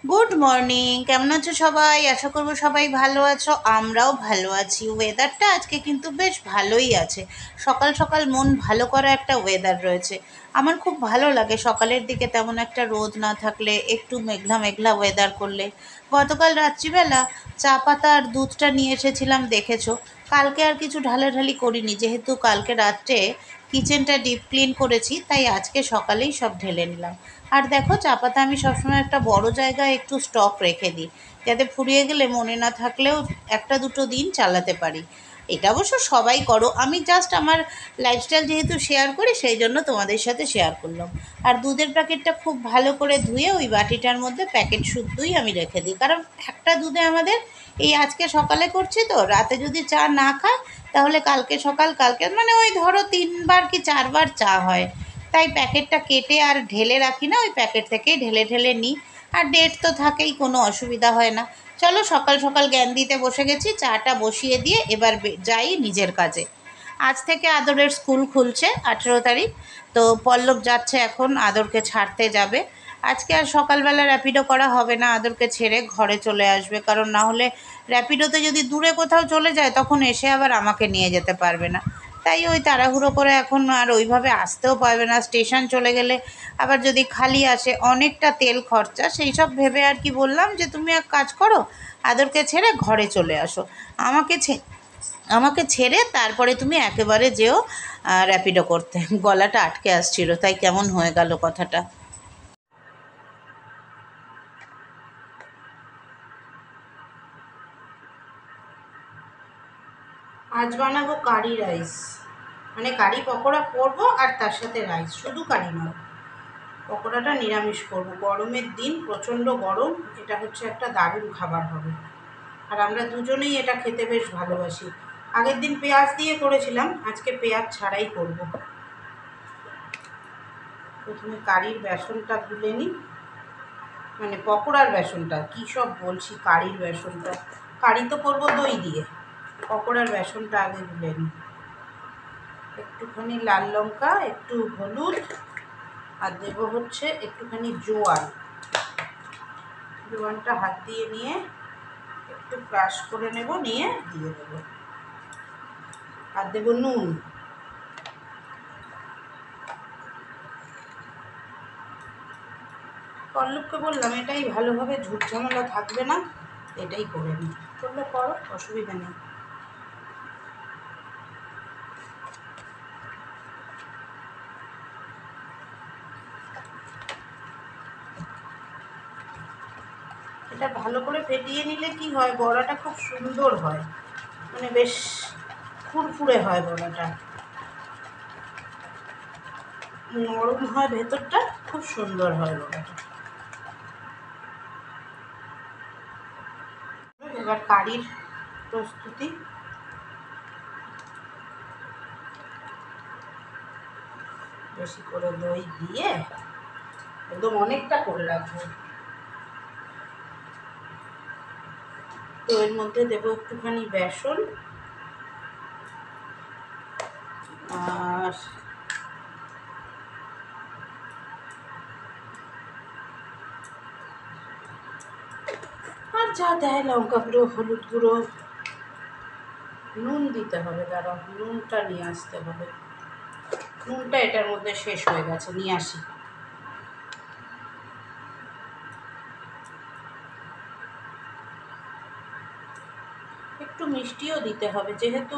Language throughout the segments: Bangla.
গুড মর্নিং, কেমন আছো সবাই? আশা করবো সবাই ভালো আছো, আমরাও ভালো আছি। ওয়েদারটা আজকে কিন্তু বেশ ভালোই আছে। সকাল সকাল মন ভালো করা একটা ওয়েদার রয়েছে। আমার খুব ভালো লাগে সকালের দিকে তেমন একটা রোদ না থাকলে, একটু মেঘলা মেঘলা ওয়েদার করলে। গতকাল রাত্রিবেলা চা পাতা আর দুধটা নিয়ে এসেছিলাম, দেখেছো। কালকে আর কিছু ঢালাঢালি করিনি, যেহেতু কালকে রাত্রে কিচেনটা ডিপ ক্লিন করেছি, তাই আজকে সকালেই সব ঢেলে নিলাম। আর দেখো, চা পাতা আমি সবসময় একটা বড় জায়গায় একটু স্টক রেখে দিই, যাতে ফুরিয়ে গেলে মনে না থাকলেও একটা দুটো দিন চালাতে পারি। এটা অবশ্য সবাই করো, আমি জাস্ট আমার লাইফস্টাইল যেহেতু শেয়ার করি, সেই জন্য তোমাদের সাথে শেয়ার করলাম। আর দুধের প্যাকেটটা খুব ভালো করে ধুয়ে ওই বাটিটার মধ্যে প্যাকেট শুদ্ধই আমি রেখে দিই, কারণ একটা দুধে আমাদের এই আজকে সকালে করছি তো, রাতে যদি চা না খায় তাহলে কালকে সকাল, কালকে মানে ওই ধরো 3বার কি 4বার চা হয়। তাই প্যাকেটটা কেটে আর ঢেলে রাখি না, ওই প্যাকেট থেকেই ঢেলে ঢেলে নিই। আর ডেট তো থাকেই, কোনো অসুবিধা হয় না। চলো, সকাল সকাল জ্ঞান দিতে বসে গেছি, চাটা বসিয়ে দিয়ে এবার যাই নিজের কাজে। আজ থেকে আদরের স্কুল খুলছে, 18 তারিখ। তো পল্লব যাচ্ছে এখন, আদরকে ছাড়তে যাবে। আজকে আর সকালবেলা র্যাপিডো করা হবে না, আদরকে ছেড়ে ঘরে চলে আসবে, কারণ না হলে র্যাপিডোতে যদি দূরে কোথাও চলে যায় তখন এসে আবার আমাকে নিয়ে যেতে পারবে না। তাই ওই তাড়াহুড়ো করে এখন আর ওইভাবে আসতেও পারবে না, স্টেশন চলে গেলে আবার যদি খালি আসে অনেকটা তেল খরচা, সেই সব ভেবে আর কি বললাম যে তুমি এক কাজ করো, আদরকে ছেড়ে ঘরে চলে আসো। আমাকে আমাকে ছেড়ে তারপরে তুমি একেবারে যেও র্যাপিডো করতে। গলাটা আটকে আসছিল, তাই কেমন হয়ে গেল কথাটা। আজ বানাবো কারি রাইস, মানে কারি পকোড়া করবো আর তার সাথে রাইস, শুধু কারি নয়। পকোড়াটা নিরামিষ করবো, গরমের দিন প্রচণ্ড গরম, এটা হচ্ছে একটা দারুণ খাবার হবে। আর আমরা দুজনেই এটা খেতে বেশ ভালোবাসি। আগের দিন পেঁয়াজ দিয়ে করেছিলাম, আজকে পেঁয়াজ ছাড়াই করব। প্রথমে কারির বেসনটা গুলে নিই, মানে পকোড়ার বেসনটা, কী সব বলছি, কারির বেসনটা। কারি তো করবো দই দিয়ে, পকোড়ার বেসনটা আগে গুলে নিই। একটুখানি লাল লঙ্কা, একটু হলুদ, আর দেবো হচ্ছে একটুখানি জোয়ান। জোয়ানটা হাত দিয়ে নিয়ে একটু ক্রাশ করে নেব, নিয়ে দিয়ে দেবো। আর দেবো নুন। পল্লবকে বললাম এটাই ভালোভাবে ঝুট ঝামেলা থাকবে না, এটাই করে নিই। করলে করো, অসুবিধা নেই। এটা ভালো করে ফেটিয়ে নিলে কি হয়, বড়াটা খুব সুন্দর হয়, মানে বেশ ফুরফুরে হয় বড়াটা, নরম হয় ভেতরটা, খুব সুন্দর হয় বড়াটা। এবার কারির প্রস্তুতি। বেশি করে দই দিয়ে একদম অনেকটা করে রাখবো। তো এর মধ্যে দেবো একটুখানি বেসন, আর আর যা দেয়, লঙ্কা গুঁড়ো, হলুদ গুঁড়ো, নুন দিতে হবে। দাঁড়াও, নুনটা নিয়ে আসতে হবে। নুনটা এটার মধ্যে শেষ হয়ে গেছে, নিয়ে আসি। একটু মিষ্টিও দিতে হবে, যেহেতু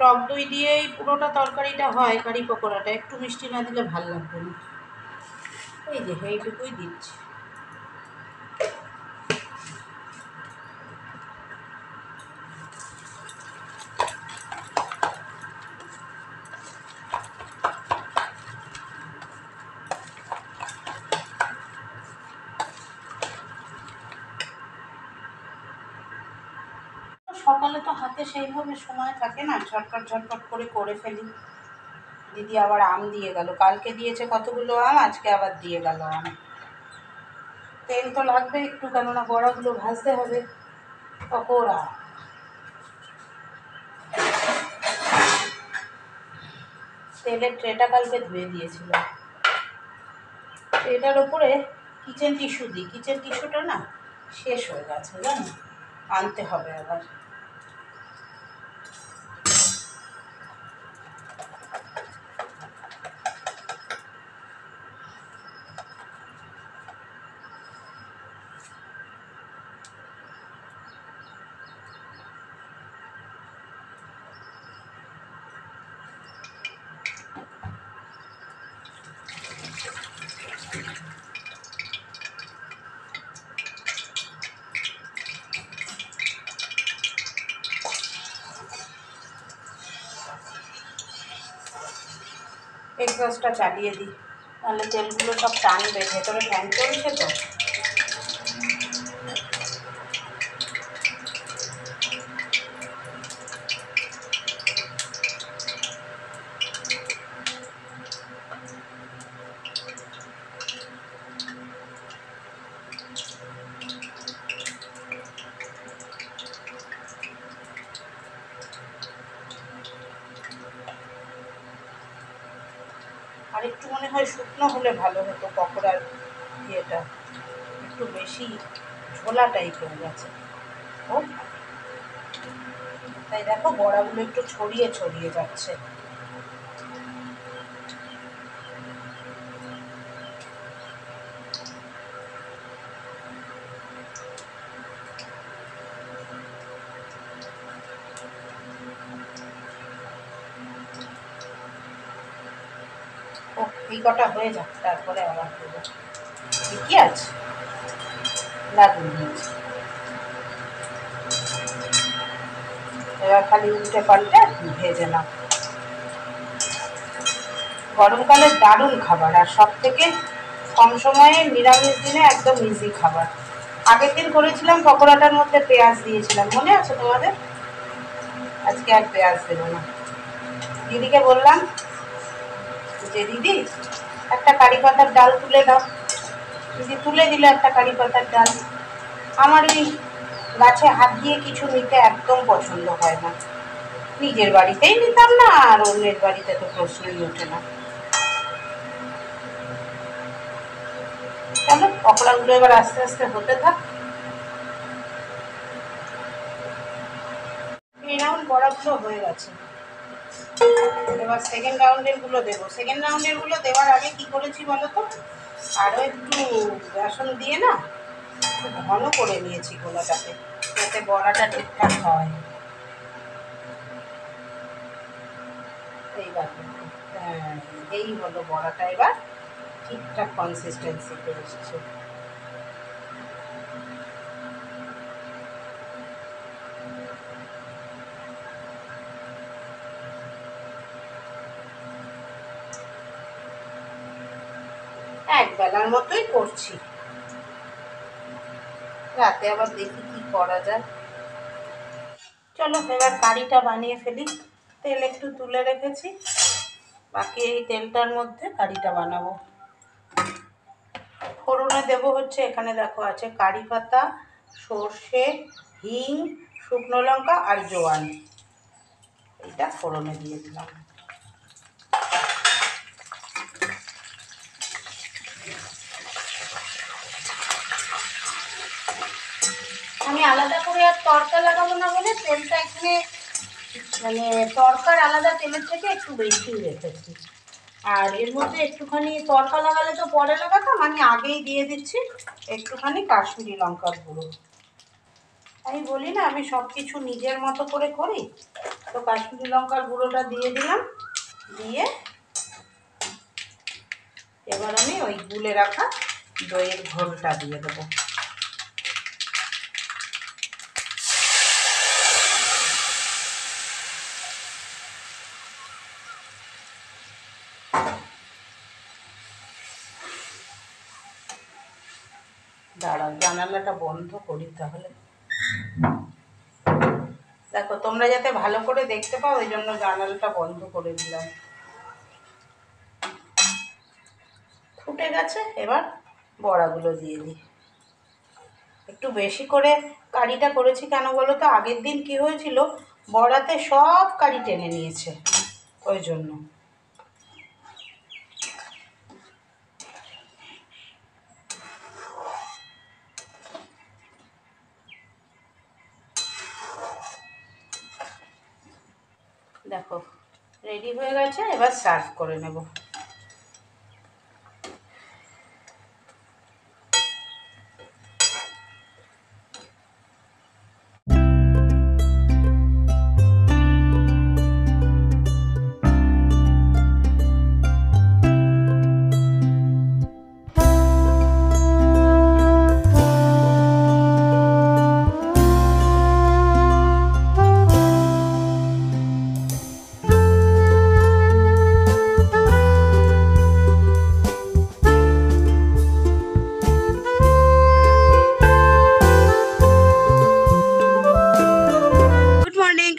টক দই দিয়েই পুরোটা তরকারিটা হয়, কারি পকোড়াটা একটু মিষ্টি না দিলে ভাল লাগবে না। এই যে এইটুকুই দিচ্ছি। সকালে তো হাতে সেইভাবে সময় থাকে না, ঝটপট ঝটপট করে ফেলি। দিদি আবার আম দিয়ে গেল, কালকে দিয়েছে কতগুলো আম, আজকে আবার দিয়ে গেল আম। তেল তো লাগবে একটু, কেননা বড়াগুলো ভাজতে হবে। পকোড়া, তেলের ট্রেটা কালকে ধুয়ে দিয়েছিল। এটার ওপরে কিচেন টিস্যু দিই, কিচেন টিস্যুটা না শেষ হয়ে গেছে জানো, আনতে হবে আবার। এক্সস্টটা চালিয়ে দিই, তাহলে তেলগুলো সব টানবে, ভেতরে ফ্যান চলছে তো। আর একটু মনে হয় শুকনো হলে ভালো হতো, পকোড়ার ইয়েটা একটু বেশি ঝোলা টাইপের গেছে। ও তাই দেখো বড়াগুলো একটু ছড়িয়ে ছড়িয়ে যাচ্ছে। ও এই কটা হয়ে যাক, তারপরে আবার দেবো। ঠিকই আছে, লাগিয়ে দিয়েছি। এবার খালি উল্টে পাল্টে ভেজে নাও। গরমকালের দারুণ খাবার, আর সব থেকে কম সময়ে নিরামিষ দিনে একদম ইজি খাবার। আগের দিন করেছিলাম পকোড়াটার মধ্যে পেঁয়াজ দিয়েছিলাম, মনে আছে তোমাদের? আজকে আর পেঁয়াজ দেবো না। দিদিকে বললাম যে দিদি একটা কারি পাতার ডাল তুলে দাও। দিদি তুলে দিল একটা কারি পাতার ডাল। আমার এই গাছে হাত দিয়ে কিছু নিতে একদম পছন্দ হয় না, নিজের বাড়িতেই নিতাম না, আর অন্যের বাড়িতে তো প্রশ্নই ওঠে না। চলো পকোড়াগুলো এবার আস্তে আস্তে হতে থাক। এই রাউন্ড বড়াগুলো হয়ে গেছে, এবার সেকেন্ড রাউন্ডের গুলো দেবো। সেকেন্ড রাউন্ডের গুলো দেওয়ার আগে কি করেছি বলো তো, আরও একটু বেসন দিয়ে না খুব ঘন করে নিয়েছি গোলাটাকে, যাতে বড়াটা ঠিকঠাক হয়। এইবার হ্যাঁ, এই হলো বড়াটা, এবার ঠিকঠাক কনসিস্টেন্সিতে এসছে। এক বেলার মতোই করছি, রাতে আবার দেখি কি করা যায়। চলো এবার কারিটা বানিয়ে ফেলি। তেল একটু তুলে রেখেছি, বাকি এই তেলটার মধ্যে কারিটা বানাবো। ফোড়নে দেবো হচ্ছে, এখানে দেখো আছে কারি পাতা, সর্ষে, হিং, শুকনো লঙ্কা আর জোয়ান। এইটা ফোড়নে দিয়ে দিলাম। আমি আলাদা করে আর তড়কা লাগাবো না বলে তেলটা এখানে মানে তড়কার আলাদা তেলের থেকে একটু বেশি রেখেছি। আর এর মধ্যে একটুখানি তড়কা লাগালে তো পরে লাগাতাম, আমি আগেই দিয়ে দিচ্ছি একটুখানি কাশ্মীরি লঙ্কার গুঁড়ো। আমি বলি না আমি সব কিছু নিজের মতো করে করি, তো কাশ্মীরি লঙ্কার গুঁড়োটা দিয়ে দিলাম। দিয়ে এবার আমি ওই গুলে রাখা দইয়ের ঘোলটা দিয়ে দেবো। দাঁড়াও জানালাটা বন্ধ করি তাহলে। দেখো তোমরা যাতে ভালো করে দেখতে পাও ওই জন্য জানালাটা বন্ধ করে দিলাম। ফুটে গেছে, এবার বড়াগুলো দিয়ে দিই। একটু বেশি করে কারিটা করেছি কেন বলো তো, আগের দিন কি হয়েছিল বড়াতে সব কারি টেনে নিয়েছে, ওই জন্য। দেখো রেডি হয়ে গেছে, এবার সার্ভ করে নেব।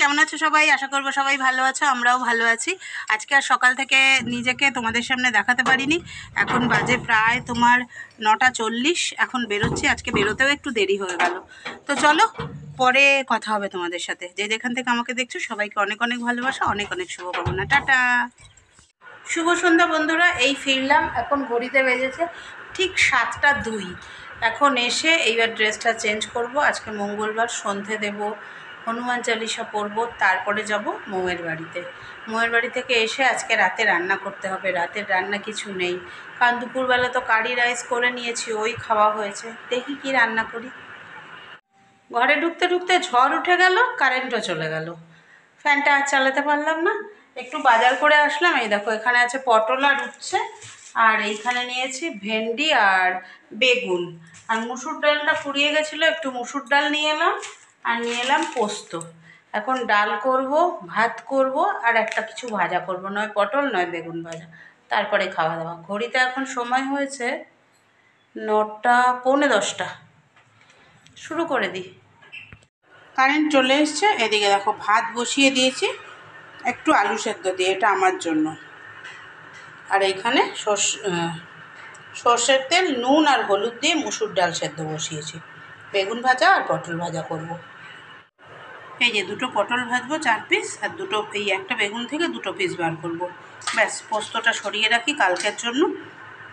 কেমন আছো সবাই? আশা করবো সবাই ভালো আছো, আমরাও ভালো আছি। আজকে আর সকাল থেকে নিজেকে তোমাদের সামনে দেখাতে পারিনি। এখন বাজে প্রায় তোমার 9:40, এখন বেরোচ্ছি। আজকে বেরোতেও একটু দেরি হয়ে গেল। তো চলো পরে কথা হবে তোমাদের সাথে। যে যেখান থেকে আমাকে দেখছো সবাইকে অনেক অনেক ভালোবাসা, অনেক অনেক শুভকামনা। টাটা, শুভ সন্ধ্যা বন্ধুরা। এই ফিরলাম, এখন ঘড়িতে বেজেছে ঠিক 7টা 2। এখন এসে এইবার ড্রেসটা চেঞ্জ করব। আজকে মঙ্গলবার, সন্ধে দেব, হনুমান চালিসা পড়ব, তারপরে যাব মৌয়ের বাড়িতে। মৌয়ের বাড়ি থেকে এসে আজকে রাতে রান্না করতে হবে। রাতের রান্না কিছু নেই, কারণ দুপুরবেলা তো কারি রাইস করে নিয়েছি, ওই খাওয়া হয়েছে। দেখি কি রান্না করি। ঘরে ঢুকতে ঢুকতে ঝড় উঠে গেল, কারেন্টও চলে গেল, ফ্যানটা আর চালাতে পারলাম না। একটু বাজার করে আসলাম। এই দেখো এখানে আছে পটল আর উচ্ছে, আর এইখানে নিয়েছি ভেন্ডি আর বেগুন। আর মুসুর ডালটা ফুরিয়ে গেছিলো, একটু মুসুর ডাল নিয়ে এলাম, আর নিয়ে এলাম পোস্ত। এখন ডাল করব, ভাত করব, আর একটা কিছু ভাজা করব, নয় পটল নয় বেগুন ভাজা। তারপরে খাওয়া দাওয়া। ঘড়িতে এখন সময় হয়েছে 9:45। শুরু করে দিই। কারেন্ট চলে এসছে। এদিকে দেখো ভাত বসিয়ে দিয়েছি, একটু আলু সেদ্ধ দিয়ে, এটা আমার জন্য। আর এইখানে সর্ষের তেল, নুন আর হলুদ দিয়ে মুসুর ডাল সেদ্ধ বসিয়েছি। বেগুন ভাজা আর পটল ভাজা করব। এই যে দুটো পটল ভাজবো 4 পিস, আর দুটো এই একটা বেগুন থেকে 2 পিস বার করব। ব্যাস, পোস্তটা সরিয়ে রাখি কালকের জন্য।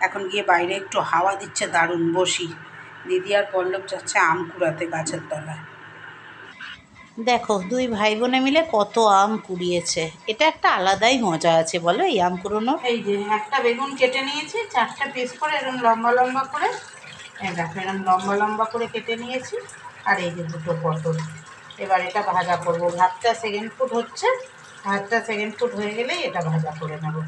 এখন গিয়ে বাইরে একটু হাওয়া দিচ্ছে দারুণ, বসি। দিদি আর পল্লব যাচ্ছে আম কুড়াতে গাছের তলায়। দেখো 2 ভাই বোনে মিলে কত আম কুড়িয়েছে। এটা একটা আলাদাই মজা আছে বলো এই আম কুড়োনো। এই যে একটা বেগুন কেটে নিয়েছি 4টে পিস করে, এরকম লম্বা লম্বা করে। দেখো এরকম লম্বা লম্বা করে কেটে নিয়েছি। আর এই যে 2 পটল। এবার এটা ভাজা করব। ভাতটা সেকেন্ড ফুট হচ্ছে, ভাতটা সেকেন্ড ফুট হয়ে গেলেই এটা ভাজা করে নেব।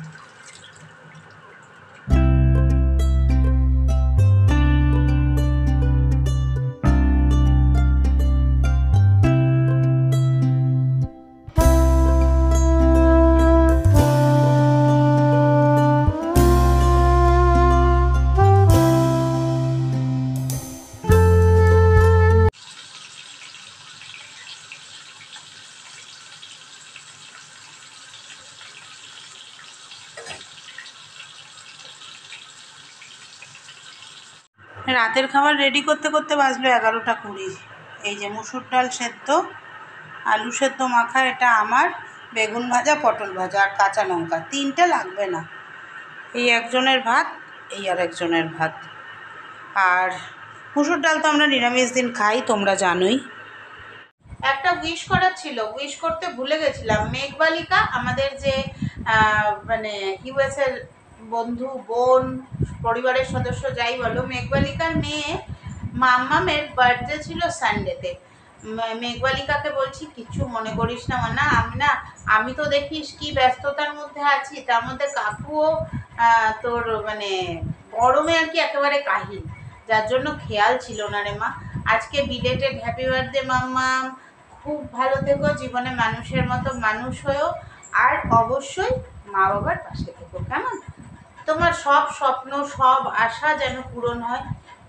রাতের খাবার রেডি করতে করতে বাজলো 11টা 20। এই যে মুসুর ডাল সেদ্ধ, আলু সেদ্ধ মাখা, এটা আমার। বেগুন ভাজা, পটল ভাজা, আর কাঁচা লঙ্কা, 3টে লাগবে না। এই একজনের ভাত, এই আর একজনের ভাত। আর মুসুর ডাল তো আমরা নিরামিষ দিন খাই, তোমরা জানোই। একটা উইশ করার ছিল, উইশ করতে ভুলে গেছিলাম। মেঘবালিকা, আমাদের যে মানে ইউএসের বন্ধু, বোন, পরিবারের সদস্য যাই বলো, মেঘবালিকার মেয়ে মাম্মামের বার্থডে ছিল সানডেতে। মেঘবালিকাকে বলছি কিছু মনে করিস না না, আমি তো দেখিস কি ব্যস্ততার মধ্যে আছি, তার মধ্যে কাকুও তোর মানে গরমে আর কি একেবারে কাহিল, যার জন্য খেয়াল ছিল না রে মা। আজকে বিলেটেড হ্যাপি বার্থডে মাম্মাম, খুব ভালো থেকো, জীবনে মানুষের মতো মানুষ হয়েও, আর অবশ্যই মা বাবার পাশে থেকো, কেমন? তোমার সব স্বপ্ন, সব আশা যেন পূরণ হয়।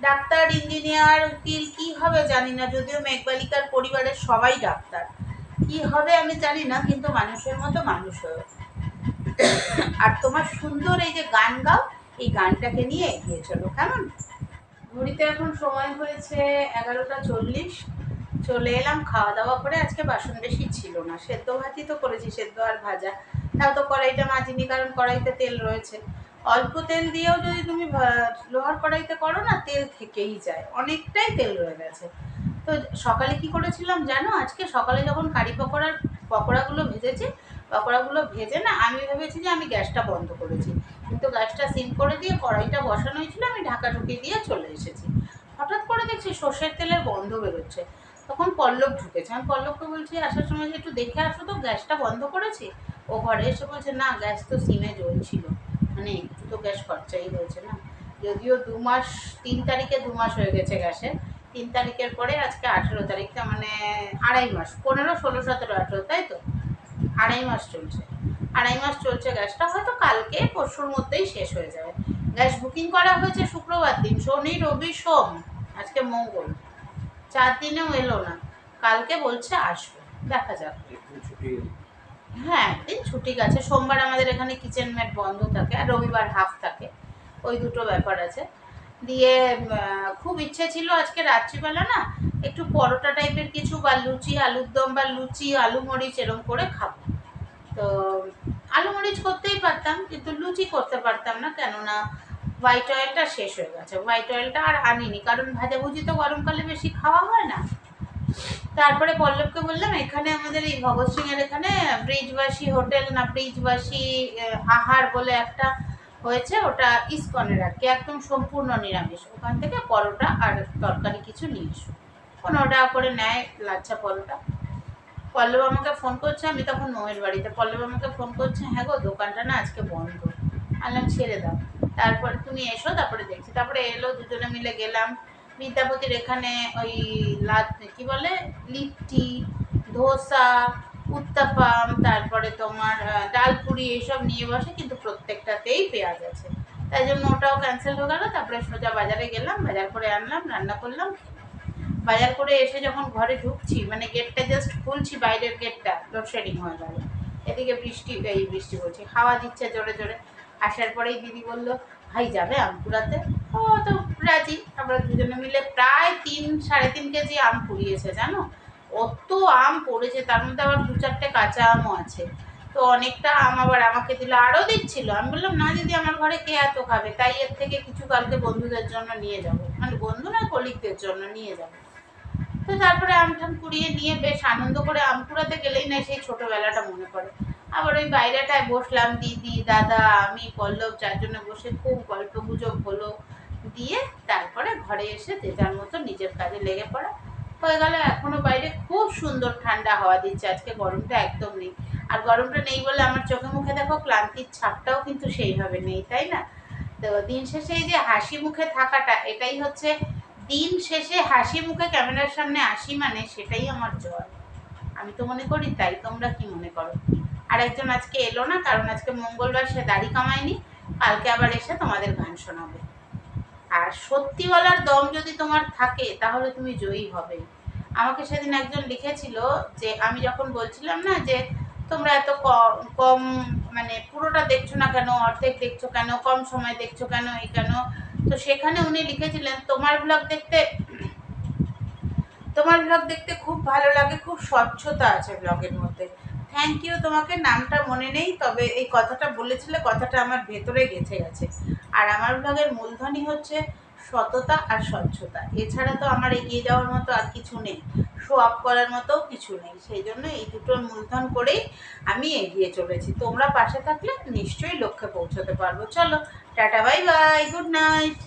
ডাক্তার, ইঞ্জিনিয়ার, উকিল, কী হবে জানি না, যদিও মেঘবালিকার পরিবারের সবাই ডাক্তার। কি হবে আমি জানি না, কিন্তু মানুষের মতো মানুষ হয়েও। আর তোমার সুন্দর এই যে গান গাও, এই গানটাকে নিয়ে এগিয়ে চলো, কেমন? ঘড়িতে এখন সময় হয়েছে 11টা 40। চলে এলাম খাওয়া দাওয়া করে। আজকে বাসন বেশি ছিল না, সেদ্ধ ভাতই তো করেছি, সেদ্ধ আর ভাজা। তাও তো কড়াইটা মাজিনি, কারণ কড়াইতে তেল রয়েছে। অল্প তেল দিয়েও যদি তুমি লোহার কড়াইতে করো না, তেল থেকেই যায়, অনেকটাই তেল রয়ে গেছে। তো সকালে কি করেছিলাম জানো? আজকে সকালে যখন কারি পকোড়াগুলো ভেজেছি, পকোড়াগুলো ভেজে না আমি ভেবেছি যে আমি গ্যাসটা বন্ধ করেছি, কিন্তু গ্যাসটা সিম করে দিয়ে কড়াইটা বসানো হয়েছিল, আমি ঢাকা ঢুকিয়ে দিয়ে চলে এসেছি। হঠাৎ করে দেখছি সর্ষের তেলের গন্ধ বেরোচ্ছে। তখন পল্লব ঢুকেছে, আমি পল্লবকে বলছি আসার সময় যে একটু দেখে আসো তো গ্যাসটা বন্ধ করেছি। ও ঘরে এসে বলছে না গ্যাস তো সিমে জ্বলছিল। মানে একটু তো গ্যাস খরচাই হয়েছে না। যদিও 2 মাস, 3 তারিখে 2 মাস হয়ে গেছে গ্যাসের। 3 তারিখের পরে আজকে 18 তারিখটা, মানে 2.5 মাস, 15, 16, 17, 18, তাই তো 2.5 মাস চলছে। 2.5 মাস চলছে গ্যাসটা, হয়তো কালকে পরশুর মধ্যেই শেষ হয়ে যাবে। গ্যাস বুকিং করা হয়েছে শুক্রবার দিন, শনি রবি সোম, আজকে মঙ্গল, 4 দিনেও এলো না। কালকে বলছে আসবে, দেখা যাক। হ্যাঁ একদিন ছুটি গেছে, সোমবার আমাদের এখানে কিচেন ম্যাট বন্ধ থাকে আর রবিবার হাফ থাকে, ওই দুটো ব্যাপার আছে। দিয়ে খুব ইচ্ছে ছিল আজকে রাত্রিবেলা না একটু পরোটা টাইপের কিছু, বা লুচি আলুর দম, বা লুচি আলু মরিচ এরম করে খাবো। তো আলু মরিচ করতেই পারতাম, কিন্তু লুচি করতে পারতাম না, কেননা হোয়াইট অয়েলটা শেষ হয়ে গেছে। হোয়াইট অয়েলটা আর আনিনি, কারণ ভাজাভুজি তো গরমকালে বেশি খাওয়া হয় না। তারপরে পল্লবকে বললাম এখানে আমাদের এই ভগৎ সিং এর এখানে ব্রিজবাসী হোটেল, না ব্রিজবাসী আহার বলে একটা হয়েছে, ওটা ইস্কনের আর কি, একদম সম্পূর্ণ নিরামিষ। ওখান থেকে পরোটা আর তরকারি কিছু নিয়ে এসো, 15 টাকা করে নেয় লাচ্ছা পরোটা। পল্লব আমাকে ফোন করছে, আমি তখন মৌয়ের বাড়িতে, পল্লব আমাকে ফোন করছে হ্যাঁ গো দোকানটা না আজকে বন্ধ। আনলাম ছেড়ে দাও, তারপরে তুমি এসো, তারপরে দেখছি। তারপরে এলো, দুজনে মিলে গেলাম বিদ্যাপতির এখানে, ওই কি বলে লিট্টি, ধোসা, উত্তাপাম, তারপরে তোমার ডালপুরি এইসব নিয়ে বসে, কিন্তু প্রত্যেকটাতেই পেঁয়াজ আছে, তাই জন্য ওটাও ক্যান্সেল হয়ে গেল। তারপরে সোজা বাজারে গেলাম, বাজার করে আনলাম, রান্না করলাম। বাজার করে এসে যখন ঘরে ঢুকছি, মানে গেটটা জাস্ট খুলছি, বাইরের গেটটা লোডশেডিং হয়ে গেল। এদিকে বৃষ্টি বলছি, হাওয়া দিচ্ছে জোরে জোরে। আসার পরেই দিদি বললো ভাই যাবে আম কুড়াতে। ও তো রাজি। আমরা দুজনে মিলে প্রায় 3-3.5 কেজি আম কুড়িয়েছে জানো। অত আম পড়েছে, তার মধ্যে আবার 2-4টে কাঁচা আমও আছে। তো অনেকটা আম আবার আমাকে দিল, আরও দিচ্ছিল। আমি বললাম না দিদি আমার ঘরে কে এত খাবে, তাই এর থেকে কিছু কালকে বন্ধুদের জন্য নিয়ে যাবো, মানে বন্ধু না কলিগদের জন্য নিয়ে যাবো। তো তারপরে আমটাম কুড়িয়ে নিয়ে বেশ আনন্দ করে, আম কুড়াতে গেলেই না সেই ছোটবেলাটা মনে পড়ে। আবার ওই বাইরেটায় বসলাম, দিদি দাদা আমি পল্লব 4 জনে বসে খুব গল্প গুজব হলো। দিয়ে তারপরে ঘরে এসে যে যার মতো নিজের কাজে লেগে পড়া হয়ে গেল। এখনো বাইরে খুব সুন্দর ঠান্ডা হাওয়া দিচ্ছে, আজকে গরমটা একদম নেই। আর গরমটা নেই বলে আমার চোখে মুখে দেখো ক্লান্তির ছাপটাও কিন্তু সেইভাবে নেই, তাই না? তো দিন শেষে এই যে হাসি মুখে থাকাটা, এটাই হচ্ছে দিন শেষে হাসি মুখে ক্যামেরার সামনে আসি, মানে সেটাই আমার জয়। আমি তো মনে করি তাই, তোমরা কি মনে করো? আর একজন আজকে এলো না, কারণ আজকে মঙ্গলবার, সে দাড়ি কামায়নি, কালকে আবার এসে তোমাদের গান শোনাবে। আর সত্যি বলার দম যদি তোমার থাকে তাহলে তুমি জয়ী হবে। আমাকে সেদিন একজন লিখেছিল যে আমি যখন বলছিলাম না যে তোমরা এত কম, মানে পুরোটা দেখছো না কেন, অর্ধেক দেখছো কেন, কম সময় দেখছো কেন, এই কেন। তো সেখানে উনি লিখেছিলেন তোমার ব্লগ দেখতে খুব ভালো লাগে, খুব স্বচ্ছতা আছে ব্লগের মধ্যে। থ্যাংক ইউ তোমাকে, নামটা মনে নেই, তবে এই কথাটা বলেছিলে, কথাটা আমার ভেতরে গেঁথে গেছে। আর আমার ব্লগের মূলধনই হচ্ছে সততা আর স্বচ্ছতা, এছাড়া তো আমার এগিয়ে যাওয়ার মতো আর কিছু নেই, শো আপ করার মতো কিছু নেই। সেই জন্য এই দুটোর মূলধন করেই আমি এগিয়ে চলেছি। তোমরা পাশে থাকলে নিশ্চয়ই লক্ষ্যে পৌঁছতে পারবো। চলো tata, bye bye, good night.